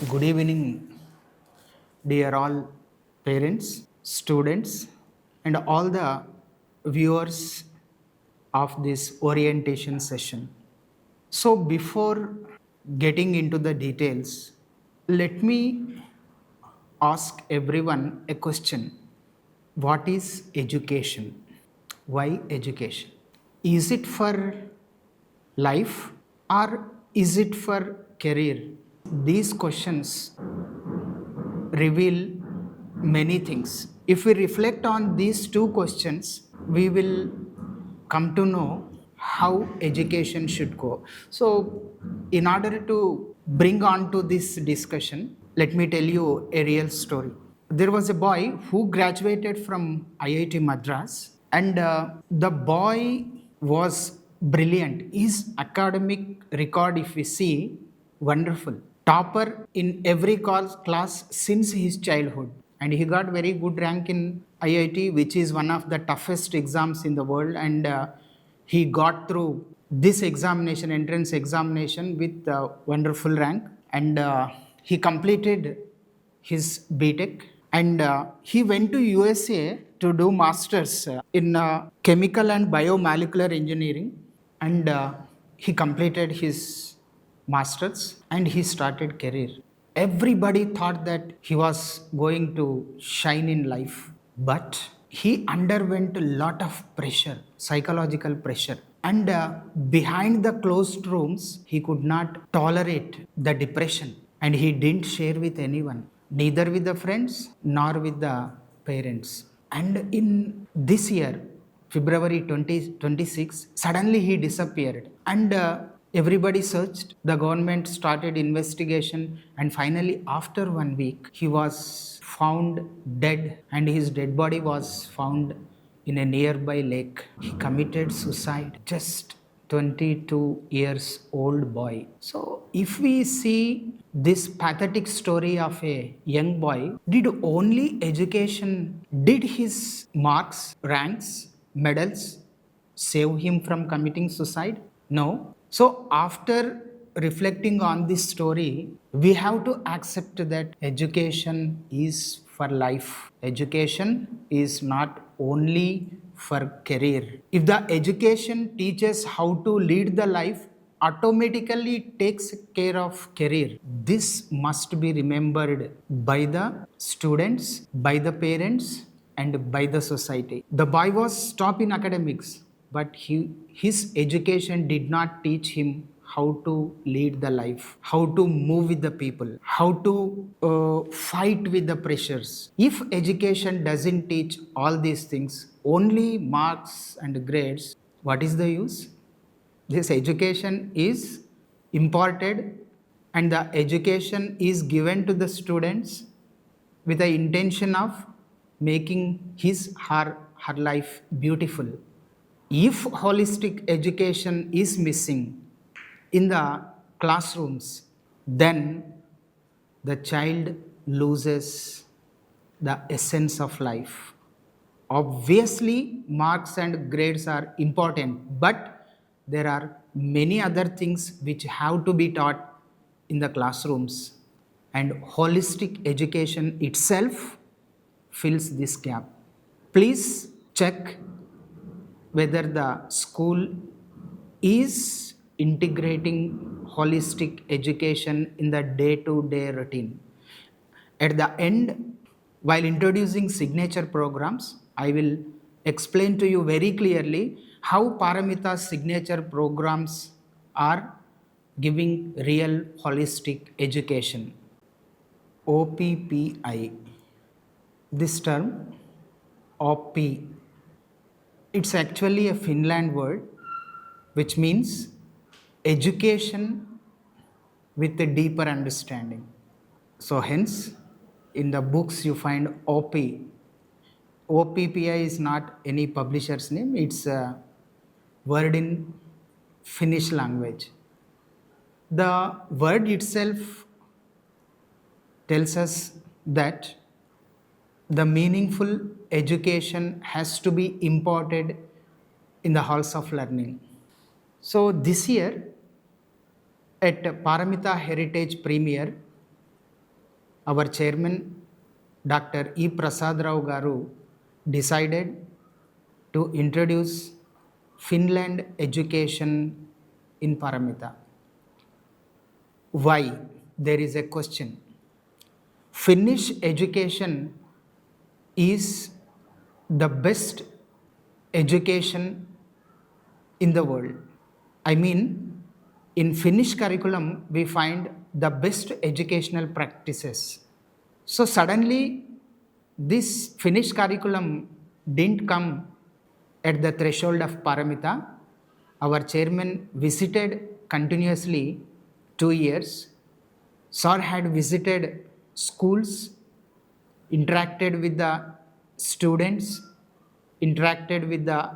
Good evening, dear all parents, students, and all the viewers of this orientation session. So, before getting into the details, let me ask everyone a question. What is education? Why education? Is it for life or is it for career? These questions reveal many things. If we reflect on these two questions, we will come to know how education should go. So, in order to bring on to this discussion, let me tell you a real story. There was a boy who graduated from IIT Madras, and the boy was brilliant. His academic record, if we see, wonderful. Topper in every class since his childhood. And he got very good rank in IIT, which is one of the toughest exams in the world. And he got through this examination, entrance examination, with a wonderful rank. And he completed his BTech, and he went to USA to do masters in chemical and biomolecular engineering, and he completed his masters and he started career. Everybody thought that he was going to shine in life, but he underwent a lot of pressure, psychological pressure, and behind the closed rooms he could not tolerate the depression, and he didn't share with anyone, neither with the friends nor with the parents. And in this year, February 2026, suddenly he disappeared. And everybody searched. The government started investigation. And finally, after 1 week, he was found dead. And his dead body was found in a nearby lake. He committed suicide. Just 22 years old boy. So if we see this pathetic story of a young boy, did only education, did his marks, ranks, medals save him from committing suicide? No. So after reflecting on this story, we have to accept that education is for life. Education is not only for career. If the education teaches how to lead the life, automatically takes care of career. This must be remembered by the students, by the parents, and by the society. The boy was top in academics, but his education did not teach him how to lead the life, how to move with the people, how to fight with the pressures. If education doesn't teach all these things, only marks and grades, what is the use? This education is imparted, and the education is given to the students with the intention of making her life beautiful. If holistic education is missing in the classrooms, then the child loses the essence of life. Obviously, marks and grades are important, but there are many other things which have to be taught in the classrooms, and holistic education itself fills this gap. Please check whether the school is integrating holistic education in the day-to-day routine. At the end, while introducing signature programs, I will explain to you very clearly how Paramita's signature programs are giving real holistic education. OPPI. This term, OP, it's actually a Finland word which means education with a deeper understanding. So hence, in the books you find OP. OPPI is not any publisher's name, it's a word in Finnish language. The word itself tells us that the meaningful education has to be imparted in the halls of learning. So this year at Paramita Heritage Premier, our chairman, Dr. E. Prasad Rao Garu, decided to introduce Finland education in Paramita. Why? There is a question. Finnish education is the best education in the world. I mean, in Finnish curriculum, we find the best educational practices. So suddenly, this Finnish curriculum didn't come at the threshold of Paramita. Our chairman visited continuously 2 years. Sir had visited schools, interacted with the students, interacted with the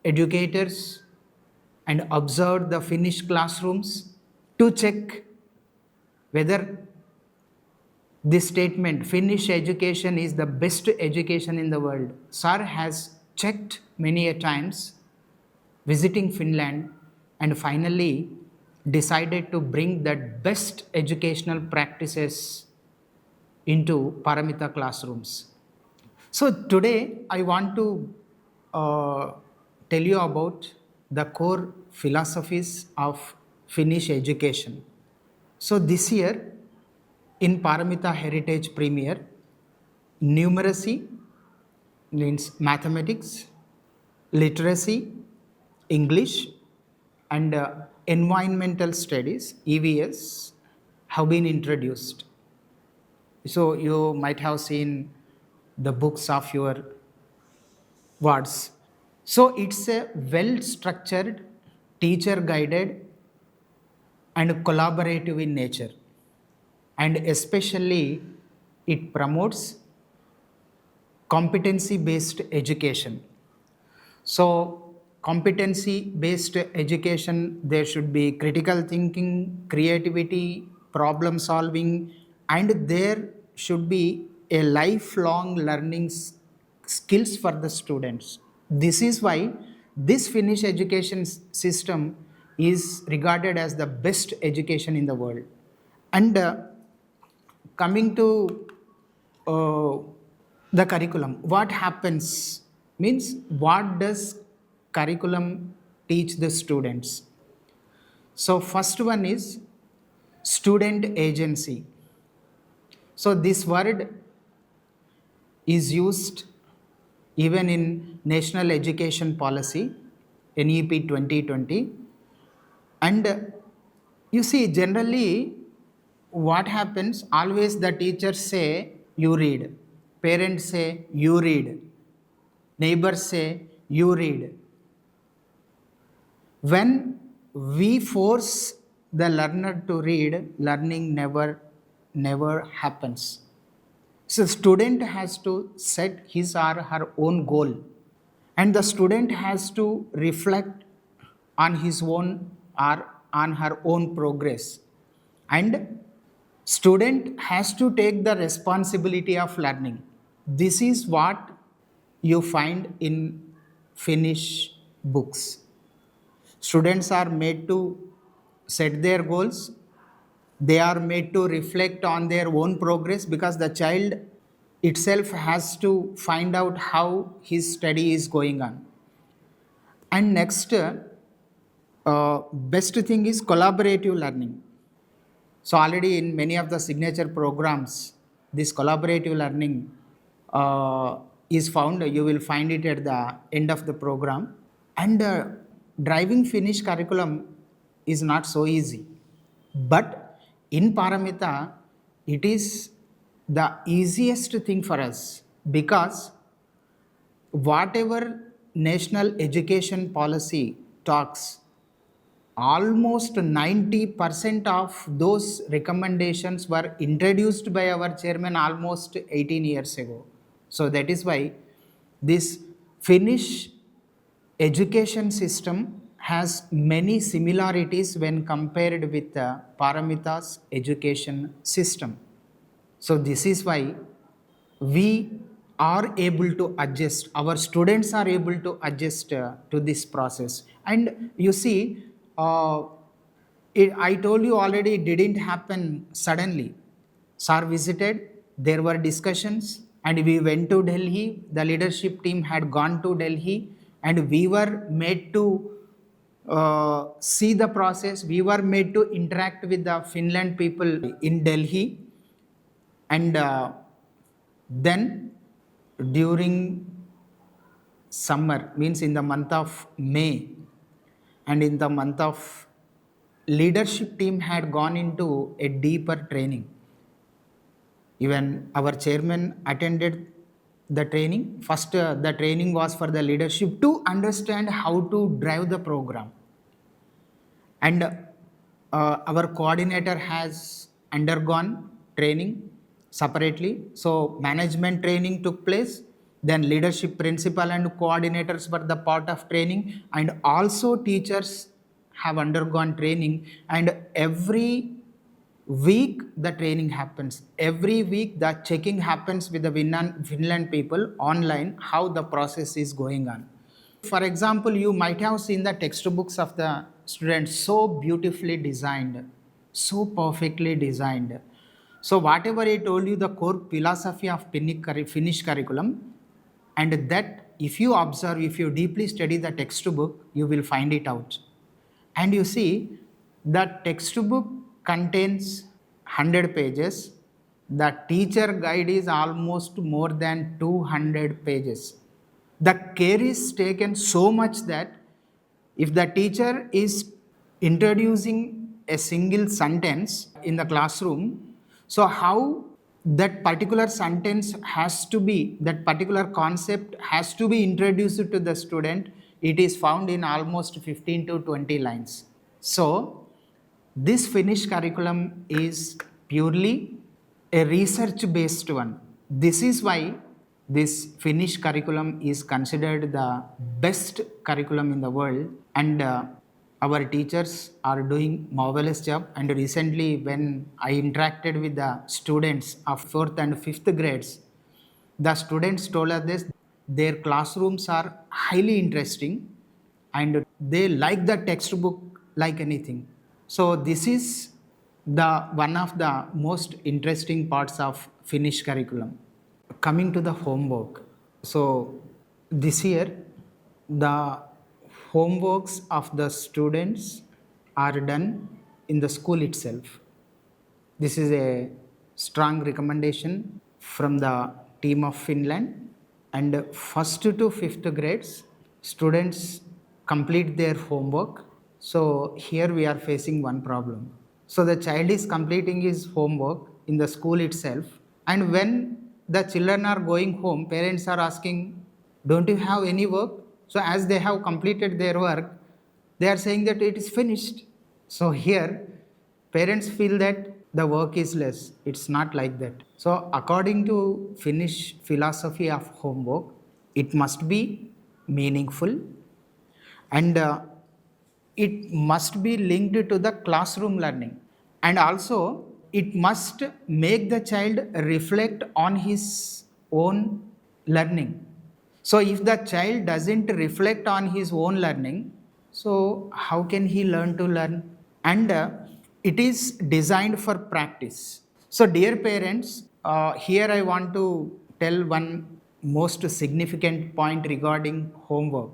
educators, and observed the Finnish classrooms to check whether this statement, Finnish education is the best education in the world. Sir has checked many a times visiting Finland and finally decided to bring that best educational practices into Paramita classrooms. So today I want to tell you about the core philosophies of Finnish education. So this year in Paramita Heritage Premier, numeracy means mathematics, literacy, English, and environmental studies, EVS, have been introduced. So you might have seen the books of your wards. So it's a well structured, teacher guided, and collaborative in nature. And especially, it promotes competency based education. So, competency based education, there should be critical thinking, creativity, problem solving, and there should be a lifelong learning skills for the students. This is why this Finnish education system is regarded as the best education in the world. And coming to uh, the curriculum, what happens means what does curriculum teach the students? So first one is student agency. So this word is used even in National Education Policy, NEP 2020. And you see, generally, what happens? Always the teachers say, you read. Parents say, you read. Neighbors say, you read. When we force the learner to read, learning never happens. So student has to set his or her own goal, and the student has to reflect on his own or on her own progress, and student has to take the responsibility of learning. This is what you find in Finnish books. Students are made to set their goals. They are made to reflect on their own progress because the child itself has to find out how his study is going on. And next, best thing is collaborative learning. So already in many of the signature programs, this collaborative learning is found. You will find it at the end of the program. And driving Finnish curriculum is not so easy. But in Paramita, it is the easiest thing for us because whatever national education policy talks, almost 90% of those recommendations were introduced by our chairman almost 18 years ago. So that is why this Finnish education system has many similarities when compared with Paramita's education system. So this is why we are able to adjust, our students are able to adjust to this process. And you see, I told you already, it didn't happen suddenly. Sir visited, there were discussions, and we went to Delhi. The leadership team had gone to Delhi, and we were made to see the process. We were made to interact with the Finland people in Delhi, and then during summer, means in the month of May, and in the month of leadership team had gone into a deeper training. Even our chairman attended the training. First, the training was for the leadership to understand how to drive the program. And our coordinator has undergone training separately. So, management training took place. Then, leadership principal and coordinators were the part of training, and also teachers have undergone training. And every week the training happens. Every week the checking happens with the Finland people online, how the process is going on. For example, you might have seen the textbooks of the students, so beautifully designed, so perfectly designed. So whatever I told you, the core philosophy of Finnish curriculum, and that if you observe, if you deeply study the textbook, you will find it out. And you see, the textbook contains 100 pages. The teacher guide is almost more than 200 pages. The care is taken so much that if the teacher is introducing a single sentence in the classroom, so how that particular sentence has to be, that particular concept has to be introduced to the student, it is found in almost 15 to 20 lines. So this Finnish curriculum is purely a research based one. This is why this Finnish curriculum is considered the best curriculum in the world, and our teachers are doing marvelous job. And recently when I interacted with the students of 4th and 5th grades, the students told us this, their classrooms are highly interesting and they like the textbook like anything. So this is the one of the most interesting parts of Finnish curriculum. Coming to the homework. So this year the homeworks of the students are done in the school itself. This is a strong recommendation from the team of Finland, and 1st to 5th grades students complete their homework. So here we are facing one problem. So the child is completing his homework in the school itself, and when the children are going home, parents are asking, don't you have any work? So as they have completed their work, they are saying that it is finished. So here parents feel that the work is less. It's not like that. So according to Finnish philosophy of homework, it must be meaningful, and it must be linked to the classroom learning, and also it must make the child reflect on his own learning. So if the child doesn't reflect on his own learning, so how can he learn to learn? And it is designed for practice. So dear parents, here I want to tell one most significant point regarding homework.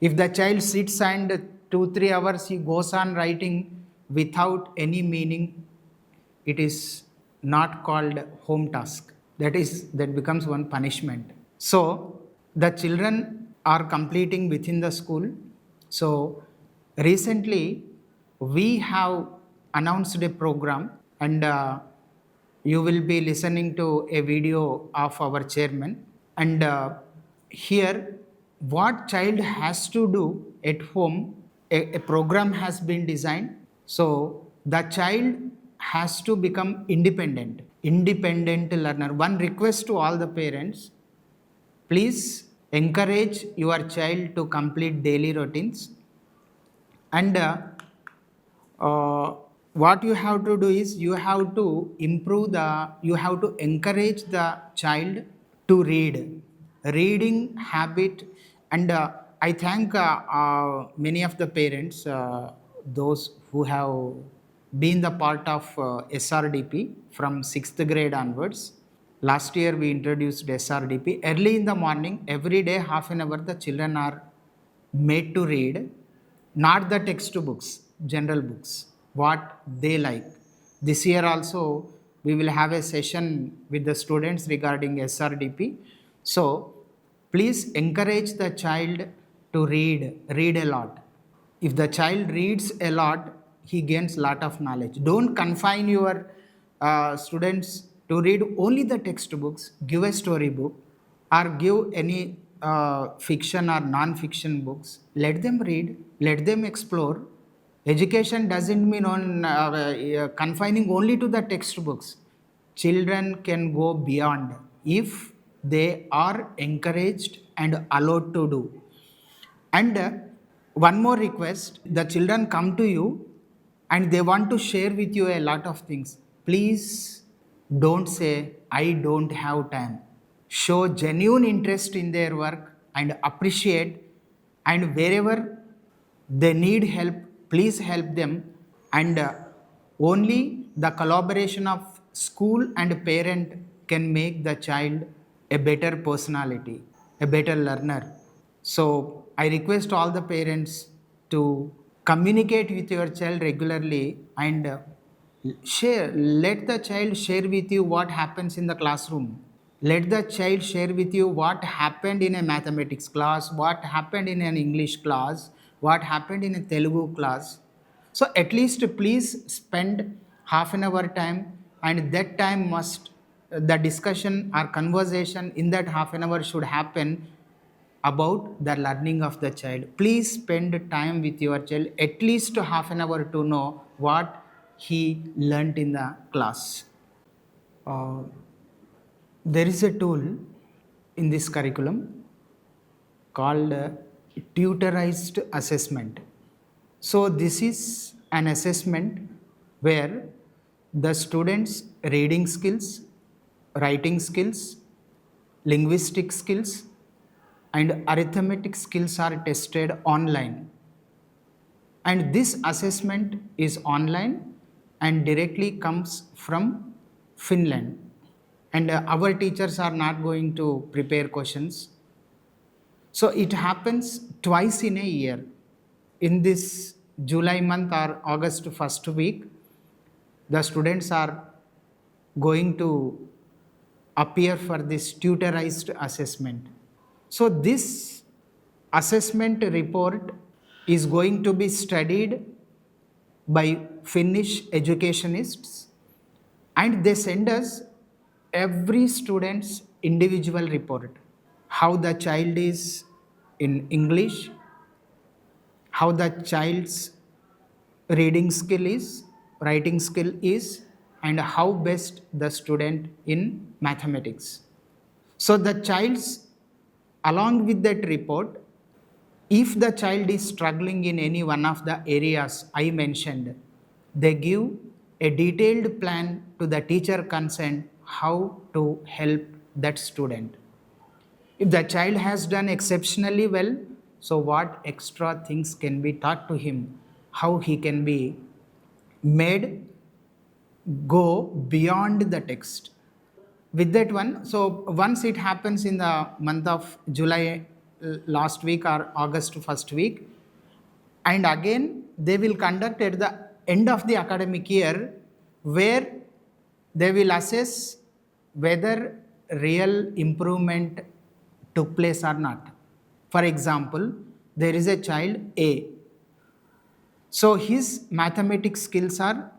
If the child sits and 2-3 hours he goes on writing without any meaning, it is not called home task. That becomes one punishment. So the children are completing within the school. So recently we have announced a program, and you will be listening to a video of our chairman, and here what child has to do at home, a program has been designed. So the child has to become independent learner. One request to all the parents, please encourage your child to complete daily routines, and what you have to do is you have to you have to encourage the child to reading habit. And I thank many of the parents, those who have been the part of SRDP from 6th grade onwards. Last year we introduced SRDP. Early in the morning, every day half an hour the children are made to read, not the textbooks, general books, what they like. This year also we will have a session with the students regarding SRDP. So please encourage the child to read a lot. If the child reads a lot, he gains lot of knowledge. Don't confine your students to read only the textbooks. Give a story book or give any fiction or non-fiction books. Let them read, let them explore. Education doesn't mean on confining only to the textbooks. Children can go beyond if they are encouraged and allowed to do. And one more request, the children come to you and they want to share with you a lot of things. Please don't say, I don't have time. Show genuine interest in their work and appreciate, and wherever they need help, please help them. And only the collaboration of school and parent can make the child a better personality, a better learner. So I request all the parents to communicate with your child regularly and let the child share with you what happens in the classroom. Let the child share with you what happened in a mathematics class, what happened in an English class, what happened in a Telugu class. So at least please spend half an hour time, and that time must, the discussion or conversation in that half an hour should happen about the learning of the child. Please spend time with your child at least half an hour to know what he learnt in the class. Uh, there is a tool in this curriculum called tutorized assessment. So this is an assessment where the students' reading skills, writing skills, linguistic skills, and arithmetic skills are tested online. And this assessment is online and directly comes from Finland. And our teachers are not going to prepare questions. So it happens twice in a year. In this July month or August first week, the students are going to appear for this tutorized assessment. So this assessment report is going to be studied by Finnish educationists, and they send us every student's individual report. How the child is in English, how the child's reading skill is, writing skill is, and how best the student in mathematics. So the child's, along with that report, if the child is struggling in any one of the areas I mentioned, they give a detailed plan to the teacher concerned how to help that student. If the child has done exceptionally well, so what extra things can be taught to him, how he can be made go beyond the text. With that one, so once it happens in the month of July last week or August first week, and again they will conduct at the end of the academic year, where they will assess whether real improvement took place or not. For example, there is a child A. So his mathematics skills are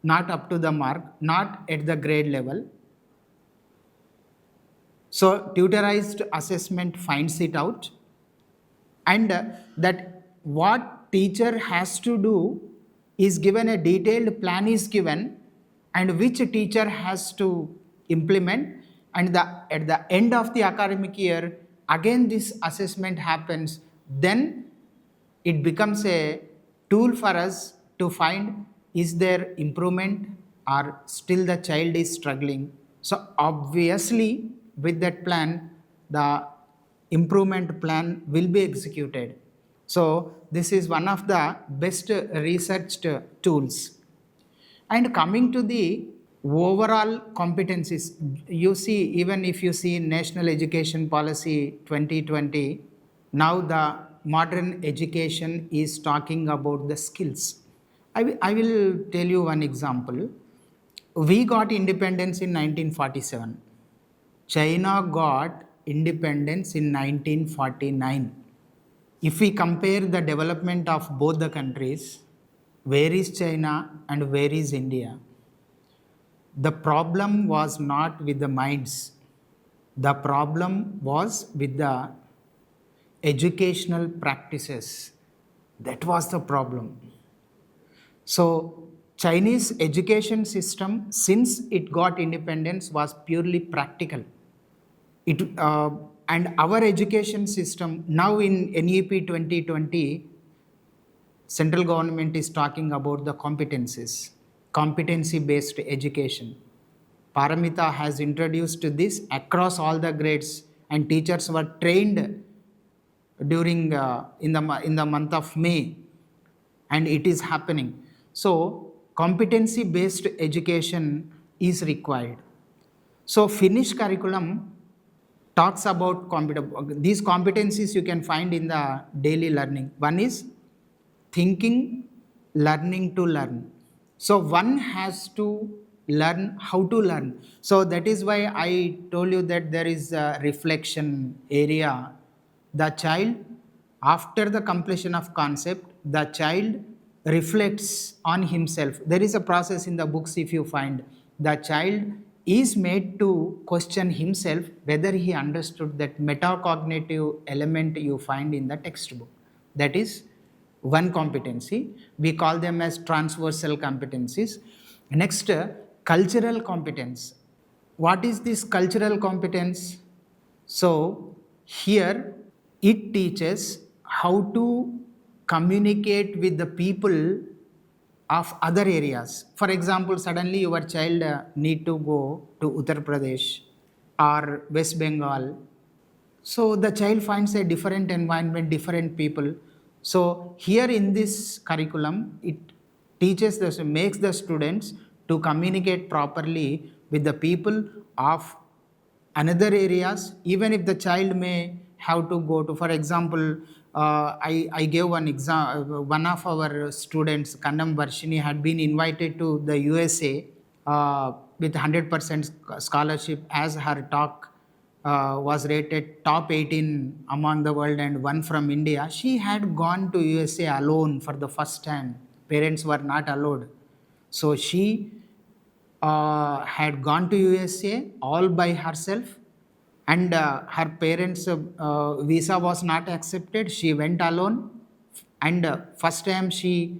not up to the mark, not at the grade level. So tutorized assessment finds it out, and that what teacher has to do is given, a detailed plan is given, and which teacher has to implement, and at the end of the academic year again this assessment happens. Then it becomes a tool for us to find, is there improvement or still the child is struggling. So obviously with that plan the improvement plan will be executed. So this is one of the best researched tools. And coming to the overall competencies, you see, even if you see National Education Policy 2020, now the modern education is talking about the skills. I will tell you one example. We got independence in 1947. China got independence in 1949. If we compare the development of both the countries, where is China and where is India? The problem was not with the minds. The problem was with the educational practices. That was the problem. So Chinese education system, since it got independence, was purely practical. And our education system now in NEP 2020, central government is talking about the competencies, competency-based education. Paramita has introduced this across all the grades, and teachers were trained during in the month of May, and it is happening. So competency-based education is required. So Finnish curriculum talks about these competencies you can find in the daily learning. One is thinking, learning to learn. So one has to learn how to learn. So that is why I told you that there is a reflection area. The child, after the completion of concept, the child reflects on himself. There is a process in the books, if you find. The child is made to question himself whether he understood that metacognitive element you find in the textbook. That is one competency. We call them as transversal competencies. Next, cultural competence. What is this cultural competence? So here it teaches how to communicate with the people of other areas. For example, suddenly your child need to go to Uttar Pradesh or West Bengal. So the child finds a different environment, different people. So here in this curriculum, it teaches this, makes the students to communicate properly with the people of another areas, even if the child may have to go to, for example, I gave one example. One of our students, Kandam Varshini, had been invited to the USA with 100% scholarship, as her talk was rated top 18 among the world and one from India. She had gone to USA alone for the first time. Parents were not allowed. So she had gone to USA all by herself, and her parents' visa was not accepted. She went alone, and first time she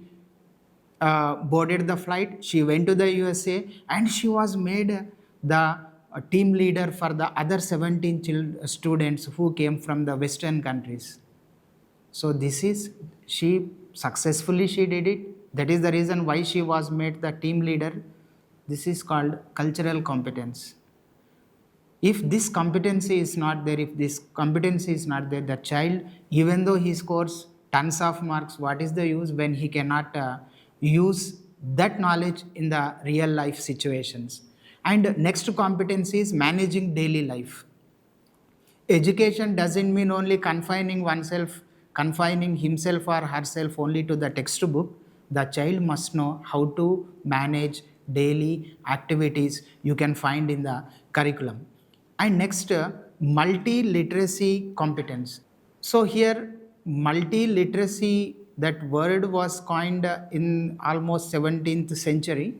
boarded the flight, she went to the USA, and she was made the team leader for the other 17 students who came from the Western countries. So this is, she successfully she did it. That is the reason why she was made the team leader. This is called cultural competence. If this competency is not there, the child, even though he scores tons of marks, what is the use when he cannot use that knowledge in the real life situations? And next competency is managing daily life. Education doesn't mean only confining himself or herself only to the textbook. The child must know how to manage daily activities you can find in the curriculum. And next, multi-literacy competence. So here, multi-literacy, that word was coined in almost 17th century.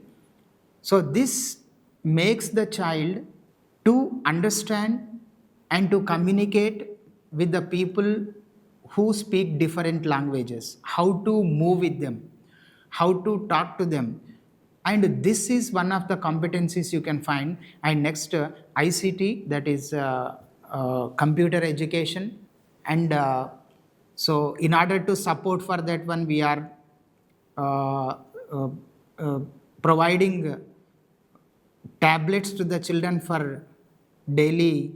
So this makes the child to understand and to communicate with the people who speak different languages, how to move with them, how to talk to them. And this is one of the competencies you can find. And next, ICT, that is computer education. And so in order to support for that one, we are providing tablets to the children for daily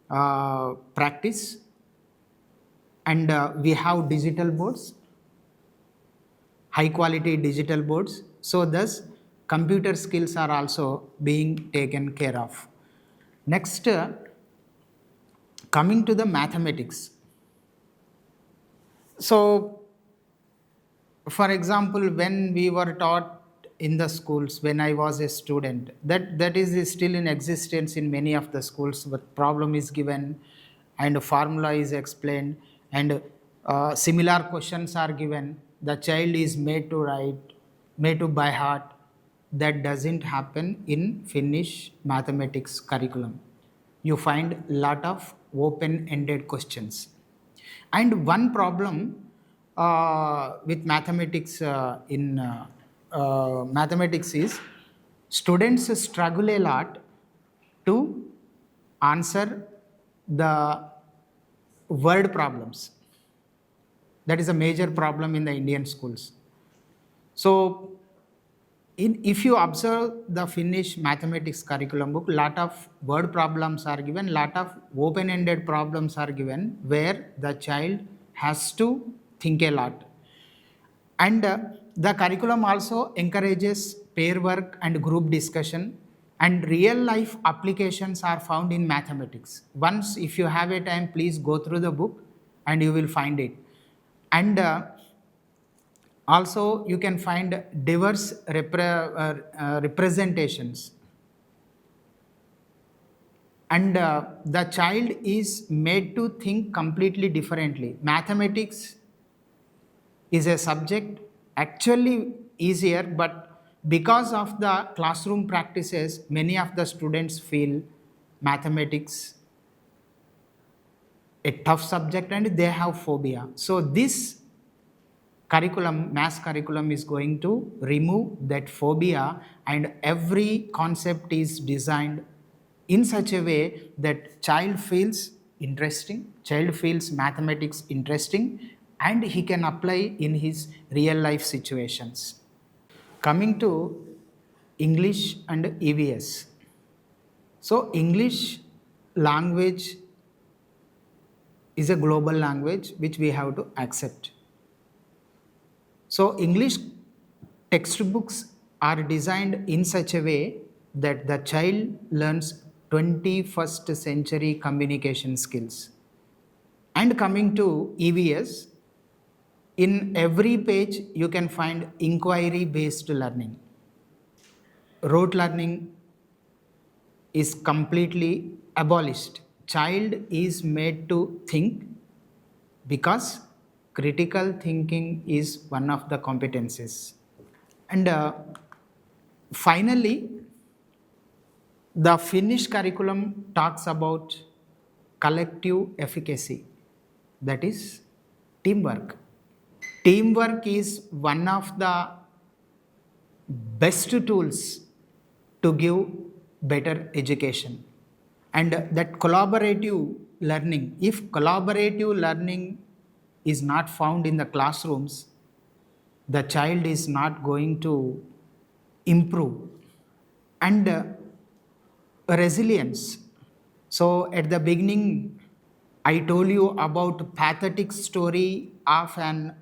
practice. And we have digital boards, high quality digital boards. So thus, computer skills are also being taken care of. Next, coming to the mathematics. So, for example, when we were taught in the schools when I was a student, that is still in existence in many of the schools. But problem is given, and a formula is explained, and similar questions are given. The child is made to write, made to by heart. That doesn't happen in Finnish mathematics curriculum. You find lot of open-ended questions. And one problem with mathematics in mathematics is students struggle a lot to answer the word problems. That is a major problem in the Indian schools. So, if you observe the Finnish mathematics curriculum book, lot of word problems are given, lot of open-ended problems are given, where the child has to think a lot. And the curriculum also encourages pair work and group discussion, and real life applications are found in mathematics. Once, if you have a time, please go through the book and you will find it. And also, you can find diverse representations. And the child is made to think completely differently. Mathematics is a subject actually easier, but because of the classroom practices, many of the students feel mathematics a tough subject and they have phobia. So this curriculum, mass curriculum, is going to remove that phobia, and every concept is designed in such a way that child feels interesting, child feels mathematics interesting, and he can apply in his real life situations. Coming to English and EVS. So English language is a global language which we have to accept. So English textbooks are designed in such a way that the child learns 21st century communication skills. And coming to EVS, in every page you can find inquiry based learning. Rote learning is completely abolished. Child is made to think, because critical thinking is one of the competencies. And finally, the Finnish curriculum talks about collective efficacy, that is teamwork. Teamwork is one of the best tools to give better education. And that collaborative learning, if collaborative learning is not found in the classrooms, the child is not going to improve. And resilience. So at the beginning, I told you about pathetic story of an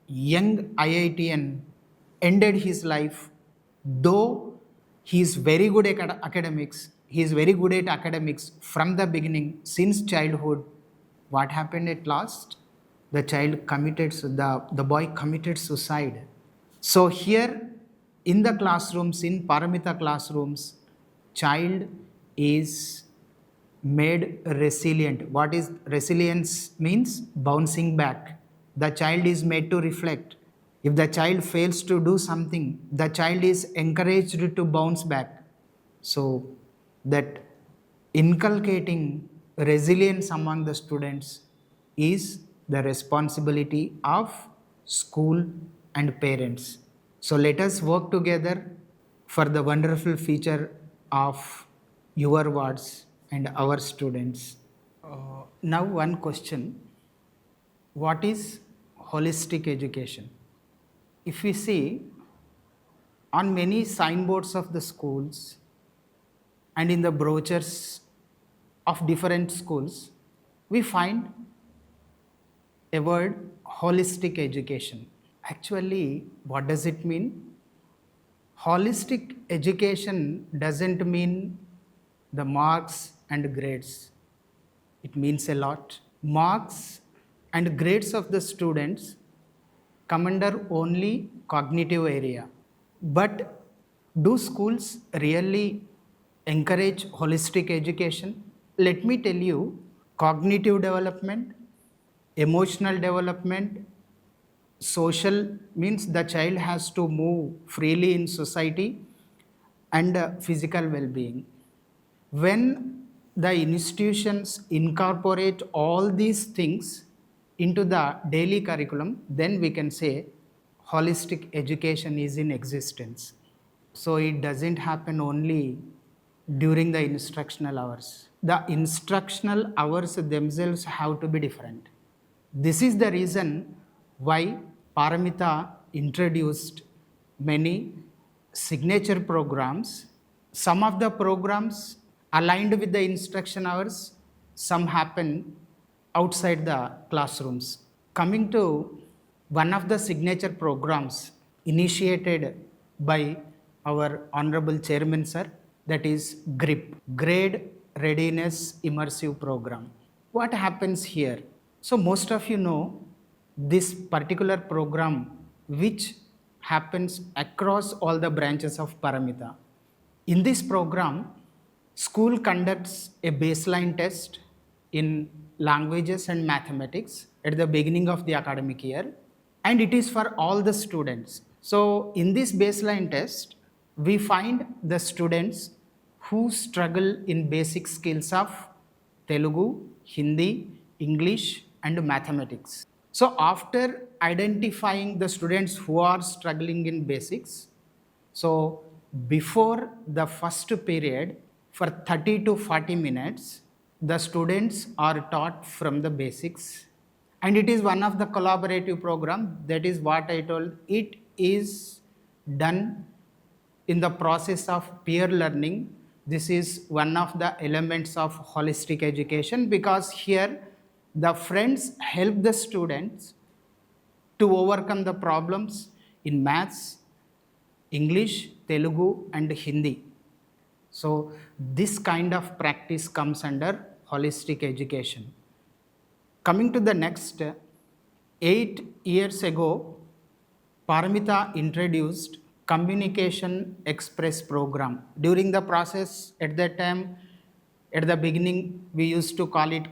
young IITian ended his life, though he is very good at academics. He is very good at academics from the beginning, since childhood. What happened at last? The child committed, the boy committed suicide. So here in the classrooms, in Paramita classrooms, child is made resilient. What is resilience means? Bouncing back. The child is made to reflect. If the child fails to do something, the child is encouraged to bounce back. So that inculcating resilience among the students is the responsibility of school and parents. So let us work together for the wonderful future of your wards and our students. Now one question: what is holistic education? If we see on many signboards of the schools and in the brochures of different schools, we find a word holistic education. Actually, what does it mean? Holistic education doesn't mean the marks and grades. It means a lot. Marks and grades of the students come under only cognitive area. But do schools really encourage holistic education? Let me tell you, cognitive development, emotional development, social means the child has to move freely in society, and physical well-being. When the institutions incorporate all these things into the daily curriculum, then we can say holistic education is in existence. So it doesn't happen only during the instructional hours. The instructional hours themselves have to be different. This is the reason why Paramita introduced many signature programs. Some of the programs aligned with the instruction hours, some happen outside the classrooms. Coming to one of the signature programs initiated by our Honorable Chairman Sir, that is GRIP, Grade Readiness Immersive Program. What happens here? So most of you know this particular program which happens across all the branches of Paramita. In this program, school conducts a baseline test in languages and mathematics at the beginning of the academic year, and it is for all the students. So in this baseline test, we find the students who struggle in basic skills of Telugu, Hindi, English, and mathematics. So after identifying the students who are struggling in basics, so before the first period, for 30 to 40 minutes, the students are taught from the basics. And it is one of the collaborative program. That is what I told. It is done in the process of peer learning. This is one of the elements of holistic education, because here the friends help the students to overcome the problems in maths, English, Telugu, and Hindi. So this kind of practice comes under holistic education. Coming to the next, 8 years ago, Paramita introduced Communication Express program. During the process, at that time, at the beginning, we used to call it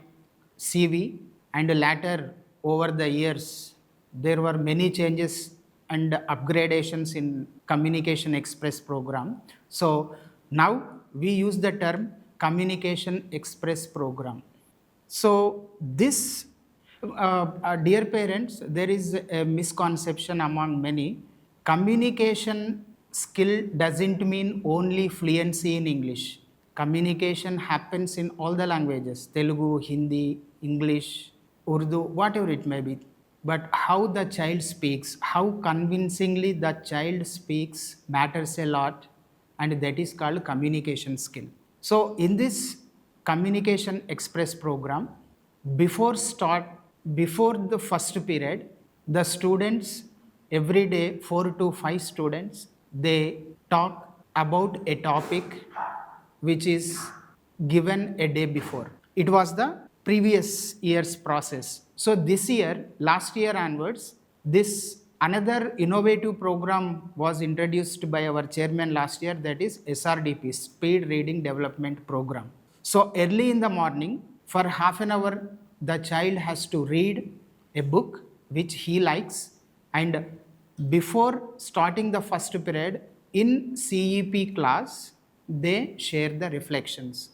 CV, and later, over the years, there were many changes and upgradations in Communication Express program. So now we use the term Communication Express program. So this, dear parents, there is a misconception among many. Communication skill doesn't mean only fluency in English. Communication happens in all the languages, Telugu, Hindi, English, Urdu, whatever it may be. But how the child speaks, how convincingly the child speaks matters a lot, and that is called communication skill. So in this Communication Express program, before the first period, the students, every day 4 to 5 students, they talk about a topic which is given a day before. It was the previous year's process. So this year, last year onwards, this another innovative program was introduced by our chairman last year, that is SRDP, Speed Reading Development Program. So early in the morning, for half an hour, the child has to read a book which he likes, and before starting the first period in CEP class, they share the reflections.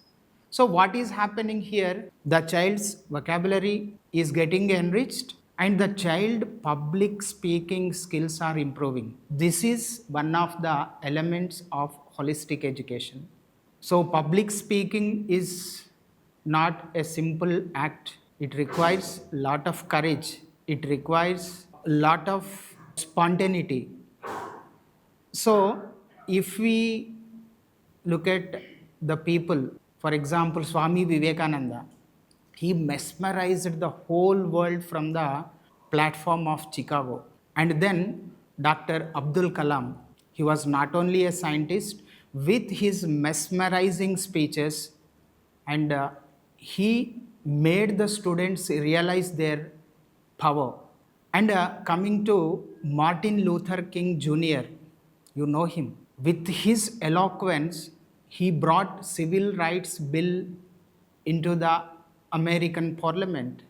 So what is happening here? The child's vocabulary is getting enriched, and the child public speaking skills are improving. This is one of the elements of holistic education. So public speaking is not a simple act. It requires a lot of courage. It requires a lot of spontaneity. So if we look at the people, for example, Swami Vivekananda, he mesmerized the whole world from the platform of Chicago. And then Dr. Abdul Kalam, He was not only a scientist with his mesmerizing speeches, and he made the students realize their power. And coming to Martin Luther King Jr., you know him. With his eloquence, he brought civil rights bill into the American Parliament.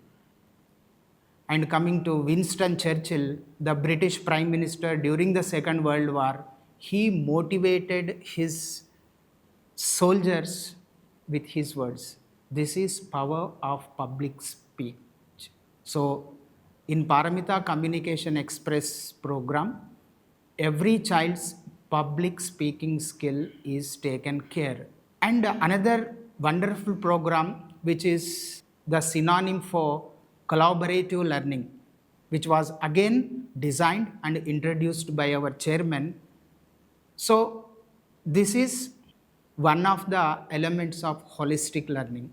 And coming to Winston Churchill, the British Prime Minister during the Second World War, he motivated his soldiers with his words. This is power of public speech. So, in Paramita Communication Express program, every child's public speaking skill is taken care. And another wonderful program, which is the synonym for collaborative learning, which was again designed and introduced by our chairman. So, this is one of the elements of holistic learning.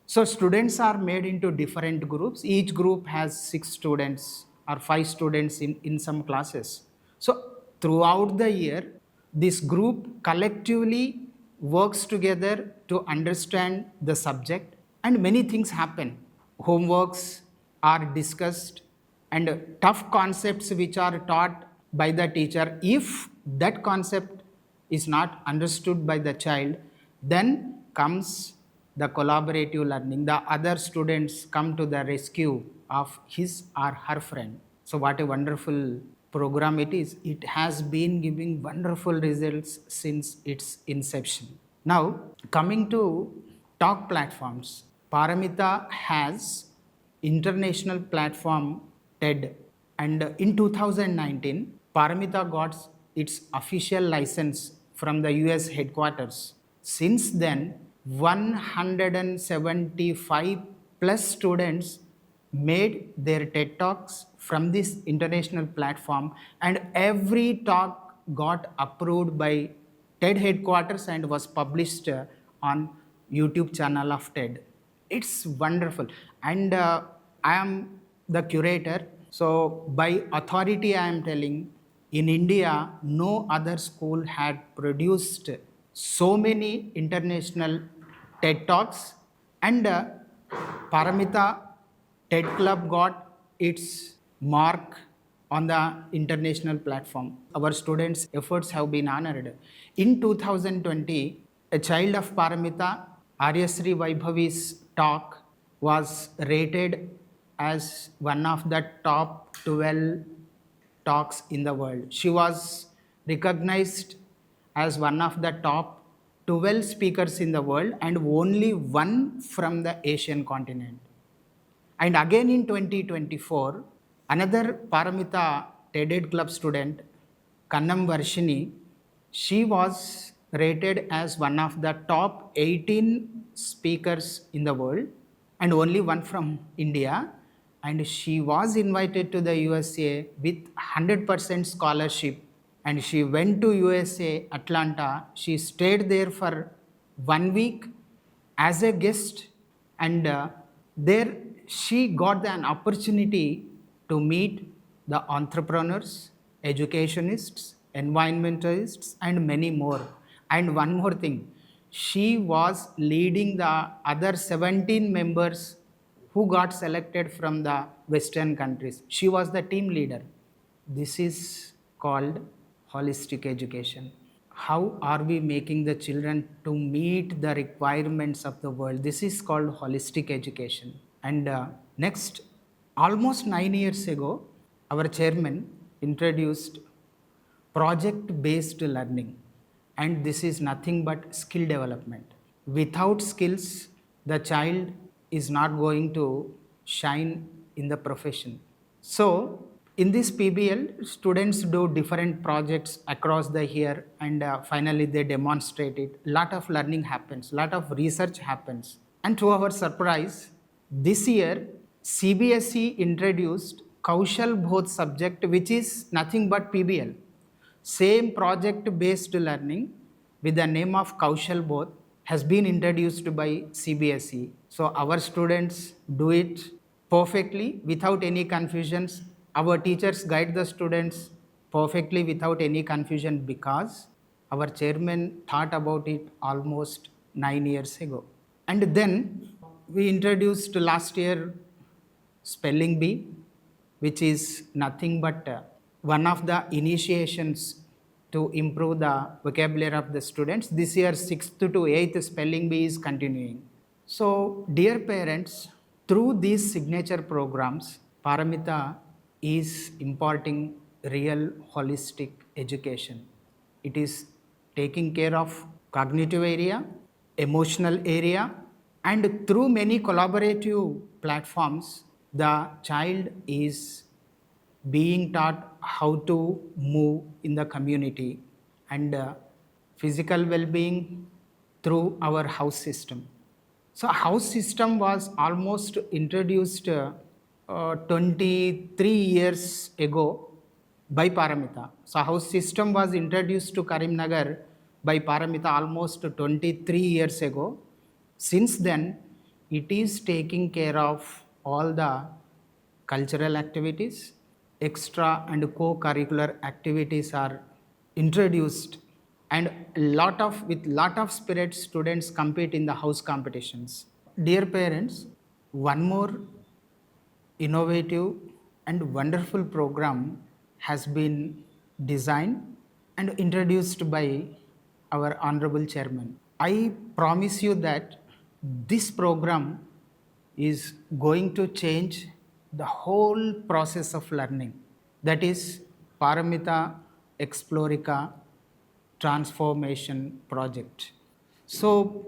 So students are made into different groups. Each group has 6 students or 5 students in some classes. So throughout the year, this group collectively works together to understand the subject, and many things happen. Homeworks are discussed, and tough concepts which are taught by the teacher, if that concept is not understood by the child, then comes the collaborative learning. The other students come to the rescue of his or her friend. So what a wonderful program it is. It has been giving wonderful results since its inception. Now, coming to talk platforms, Paramita has international platform TED, and in 2019, Paramita got its official license from the US headquarters. Since then, 175 plus students made their TED Talks from this international platform, and every talk got approved by TED headquarters and was published on YouTube channel of TED. It's wonderful. And I am the curator. So by authority, I am telling, in India, no other school had produced so many international TED Talks, and Paramita TED Club got its mark on the international platform. Our students' efforts have been honored. In 2020, a child of Paramita, Aryasri Vaibhavi's talk was rated as one of the top 12 talks in the world. She was recognized as one of the top 12 speakers in the world, and only one from the Asian continent. And again in 2024, another Paramita TED Club student, Kannam Varshini, she was rated as one of the top 18 speakers in the world, and only one from India. And she was invited to the USA with 100% scholarship, and she went to USA, Atlanta. She stayed there for 1 week as a guest, and there she got an opportunity to meet the entrepreneurs, educationists, environmentalists, and many more. And one more thing, she was leading the other 17 members who got selected from the Western countries. She was the team leader. This is called holistic education. How are we making the children to meet the requirements of the world? This is called holistic education. And next, almost 9 years ago, our chairman introduced project-based learning. And this is nothing but skill development. Without skills, the child is not going to shine in the profession. So, in this PBL, students do different projects across the year, and finally they demonstrate it. Lot of learning happens, lot of research happens. And to our surprise, this year CBSE introduced Kaushal Bodh subject, which is nothing but PBL. Same project-based learning with the name of Kaushal Bodh has been introduced by CBSE. So our students do it perfectly without any confusions. Our teachers guide the students perfectly without any confusion because our chairman thought about it almost 9 years ago. And then we introduced last year spelling bee, which is nothing but one of the initiations to improve the vocabulary of the students. This year, 6th to 8th spelling bee is continuing. So, dear parents, through these signature programs, Paramita is imparting real holistic education. It is taking care of cognitive area, emotional area, and through many collaborative platforms, the child is being taught how to move in the community and physical well-being through our house system. So house system was almost introduced 23 years ago by Paramita. So house system was introduced to Karimnagar by Paramita almost 23 years ago. Since then, it is taking care of all the cultural activities, extra and co-curricular activities are introduced, and lot of spirit students compete in the house competitions. Dear parents, one more innovative and wonderful program has been designed and introduced by our honorable chairman. I promise you that this program is going to change the whole process of learning. That is Paramita Explorica Transformation Project. So,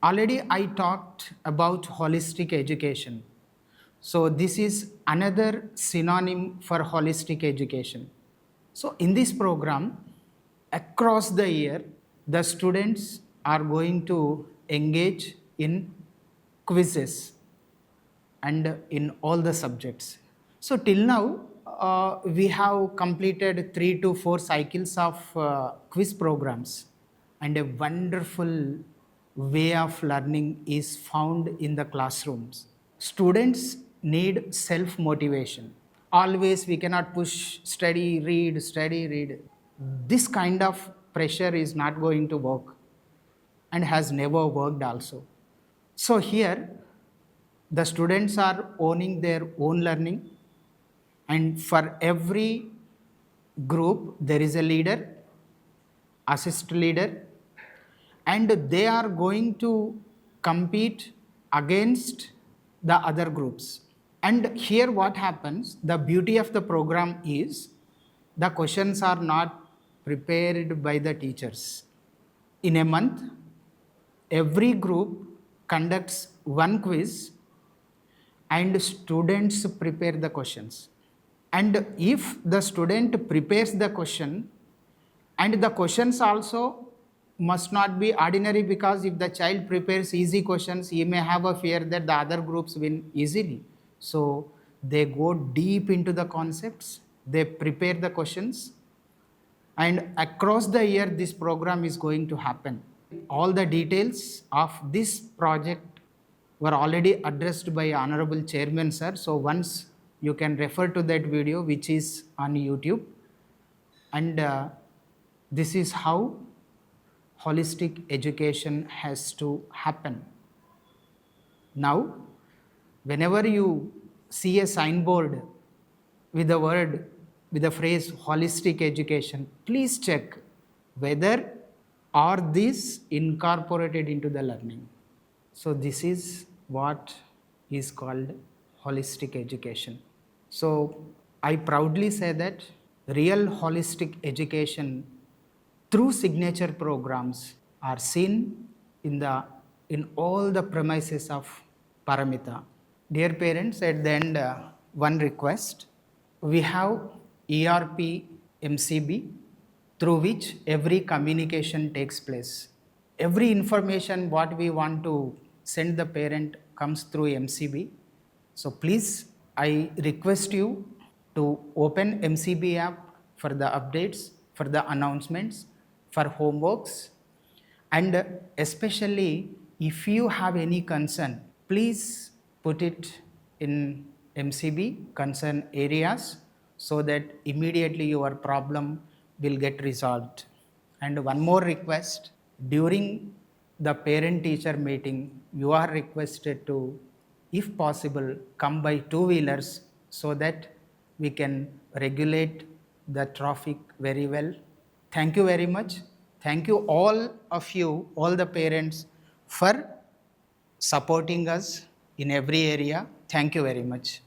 already I talked about holistic education. So, this is another synonym for holistic education. So, in this program, across the year, the students are going to engage in quizzes and in all the subjects. So till now, we have completed 3 to 4 cycles of quiz programs, and a wonderful way of learning is found in the classrooms. Students need self-motivation. Always we cannot push study, read. This kind of pressure is not going to work and has never worked also. So here the students are owning their own learning, and for every group there is a leader, assist leader, and they are going to compete against the other groups. And here what happens, the beauty of the program is the questions are not prepared by the teachers. In a month, every group conducts one quiz and students prepare the questions. And if the student prepares the question, and the questions also must not be ordinary, because if the child prepares easy questions, he may have a fear that the other groups win easily. So they go deep into the concepts, they prepare the questions, and across the year this program is going to happen. All the details of this project were already addressed by honorable chairman sir, so once you can refer to that video which is on YouTube. And this is how holistic education has to happen. Now whenever you see a signboard with the word, with the phrase holistic education, please check whether are these incorporated into the learning. So this is what is called holistic education. So I proudly say that real holistic education through signature programs are seen in all the premises of Paramita. Dear parents, at the end, one request. We have ERP MCB through which every communication takes place. Every information what we want to send the parent comes through MCB. So please, I request you to open MCB app for the updates, for the announcements, for homeworks, and especially if you have any concern, please put it in MCB concern areas so that immediately your problem will get resolved. And one more request, during the parent teacher meeting, you are requested to, if possible, come by two-wheelers so that we can regulate the traffic very well. Thank you very much. Thank you all of you, all the parents, for supporting us in every area. Thank you very much.